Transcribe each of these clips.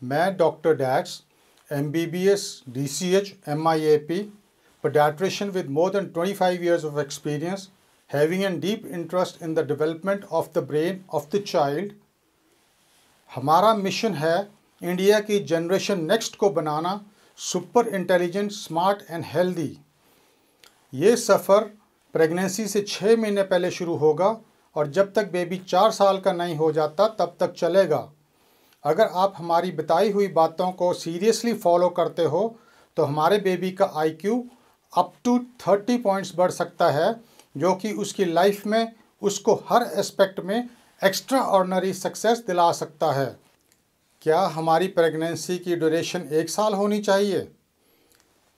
मैं doctor that's MBBS DCH MIAP pediatrician with more than 25 years of experience having a deep interest in the development of the brain of the child। हमारा mission है India की generation next को बनाना super intelligent, smart and healthy. ये सफ़र pregnancy से 6 महीने पहले शुरू होगा और जब तक बेबी 4 साल का नहीं हो जाता तब तक चलेगा। अगर आप हमारी बताई हुई बातों को सीरियसली फॉलो करते हो तो हमारे बेबी का IQ अप टू 30 पॉइंट्स बढ़ सकता है, जो कि उसकी लाइफ में उसको हर एस्पेक्ट में एक्स्ट्रा ऑर्डिनरी सक्सेस दिला सकता है। क्या हमारी प्रेगनेंसी की ड्यूरेशन 1 साल होनी चाहिए?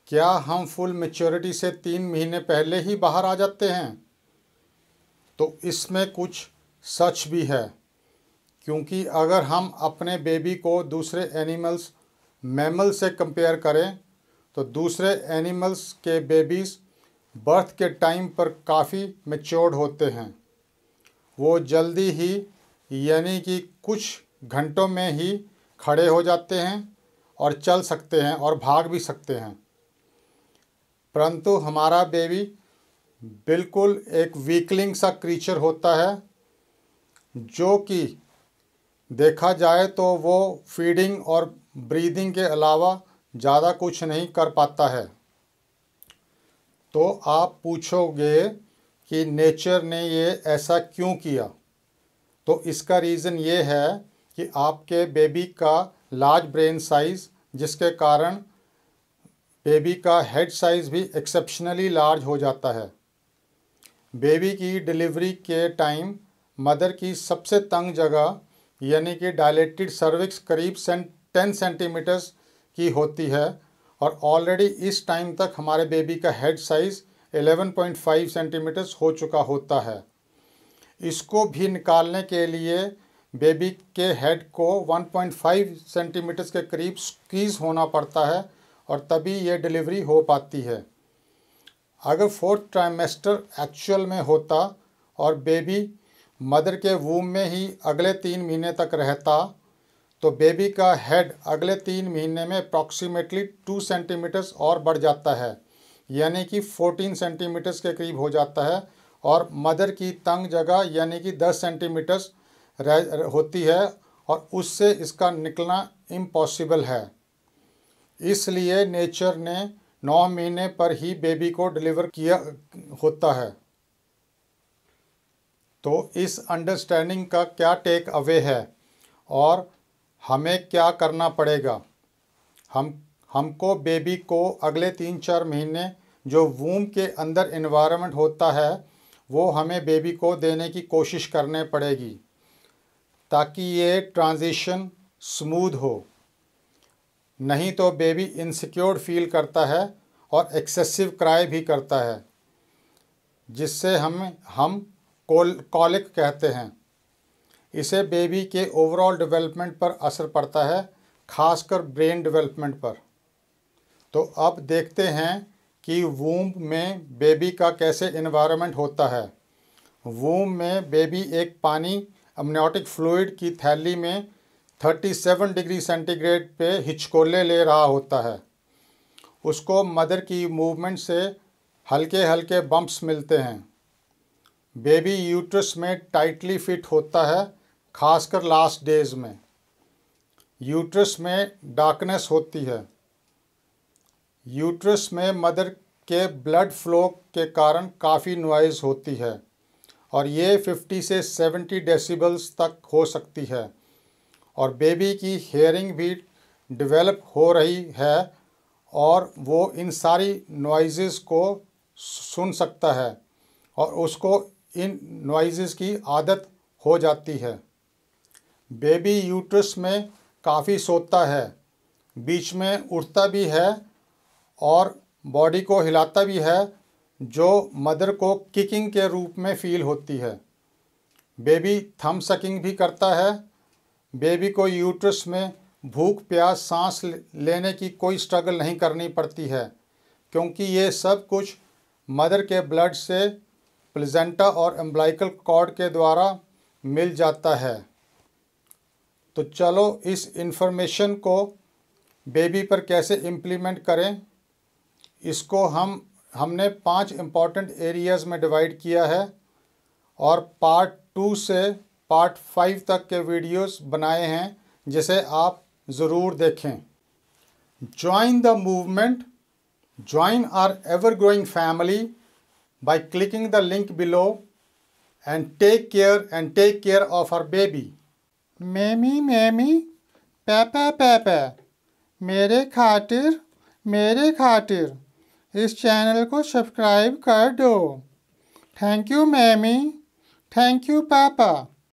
क्या हम फुल मैच्योरिटी से 3 महीने पहले ही बाहर आ जाते हैं? तो इसमें कुछ सच भी है, क्योंकि अगर हम अपने बेबी को दूसरे एनिमल्स मैमल से कंपेयर करें तो दूसरे एनिमल्स के बेबीज़ बर्थ के टाइम पर काफ़ी मैच्योर्ड होते हैं। वो जल्दी ही यानी कि कुछ घंटों में ही खड़े हो जाते हैं और चल सकते हैं और भाग भी सकते हैं, परंतु हमारा बेबी बिल्कुल एक वीकलिंग सा क्रीचर होता है, जो कि देखा जाए तो वो फीडिंग और ब्रीदिंग के अलावा ज़्यादा कुछ नहीं कर पाता है। तो आप पूछोगे कि नेचर ने ये ऐसा क्यों किया? तो इसका रीज़न ये है कि आपके बेबी का लार्ज ब्रेन साइज़, जिसके कारण बेबी का हेड साइज़ भी एक्सेप्शनली लार्ज हो जाता है। बेबी की डिलीवरी के टाइम मदर की सबसे तंग जगह यानी कि डायलेटेड सर्विक्स करीब 10 सेंटीमीटर्स की होती है और ऑलरेडी इस टाइम तक हमारे बेबी का हेड साइज़ 11.5 सेंटीमीटर्स हो चुका होता है। इसको भी निकालने के लिए बेबी के हेड को 1.5 सेंटीमीटर्स के करीब स्क्वीज़ होना पड़ता है और तभी ये डिलीवरी हो पाती है। अगर 4th ट्राइमेस्टर एक्चुअल में होता और बेबी मदर के वूम में ही अगले 3 महीने तक रहता तो बेबी का हेड अगले 3 महीने में अप्रॉक्सीमेटली 2 सेंटीमीटर्स और बढ़ जाता है, यानी कि 14 सेंटीमीटर्स के करीब हो जाता है और मदर की तंग जगह यानी कि 10 सेंटीमीटर्स होती है और उससे इसका निकलना इम्पॉसिबल है। इसलिए नेचर ने 9 महीने पर ही बेबी को डिलीवर किया होता है। तो इस अंडरस्टैंडिंग का क्या टेक अवे है और हमें क्या करना पड़ेगा? हमको बेबी को अगले 3-4 महीने जो वूम के अंदर एनवायरनमेंट होता है वो हमें बेबी को देने की कोशिश करने पड़ेगी, ताकि ये ट्रांजिशन स्मूथ हो। नहीं तो बेबी इनसिक्योर फील करता है और एक्सेसिव क्राई भी करता है, जिससे हम कॉलिक कहते हैं। इसे बेबी के ओवरऑल डेवलपमेंट पर असर पड़ता है, खासकर ब्रेन डेवलपमेंट पर। तो अब देखते हैं कि वूम में बेबी का कैसे एनवायरनमेंट होता है। वूम में बेबी एक पानी अमनियोटिक फ्लूइड की थैली में 37 डिग्री सेंटीग्रेड पे हिचकोले ले रहा होता है। उसको मदर की मूवमेंट से हल्के हल्के बम्प्स मिलते हैं। बेबी यूट्रस में टाइटली फिट होता है, खासकर लास्ट डेज में। यूट्रस में डार्कनेस होती है। यूट्रस में मदर के ब्लड फ्लो के कारण काफ़ी नॉइज़ होती है और ये 50 से 70 डेसिबल्स तक हो सकती है और बेबी की हेयरिंग भी डेवलप हो रही है और वो इन सारी नॉइज़ेस को सुन सकता है और उसको इन नॉइज़ेस की आदत हो जाती है। बेबी यूट्रस में काफ़ी सोता है, बीच में उठता भी है और बॉडी को हिलाता भी है, जो मदर को किकिंग के रूप में फील होती है। बेबी थंब सकिंग भी करता है। बेबी को यूट्रस में भूख प्यास सांस लेने की कोई स्ट्रगल नहीं करनी पड़ती है, क्योंकि ये सब कुछ मदर के ब्लड से प्लेसेंटा और अम्बिलिकल कॉर्ड के द्वारा मिल जाता है। तो चलो इस इंफॉर्मेशन को बेबी पर कैसे इम्प्लीमेंट करें, इसको हमने 5 इम्पॉर्टेंट एरियाज़ में डिवाइड किया है और पार्ट 2 से पार्ट 5 तक के वीडियोस बनाए हैं, जिसे आप ज़रूर देखें। Join the movement, join our ever-growing family by clicking the link below and take care of our baby. Meme meme, पापा पापा, मेरे खातिर इस चैनल को सब्सक्राइब कर दो। Thank you meme, thank you पापा।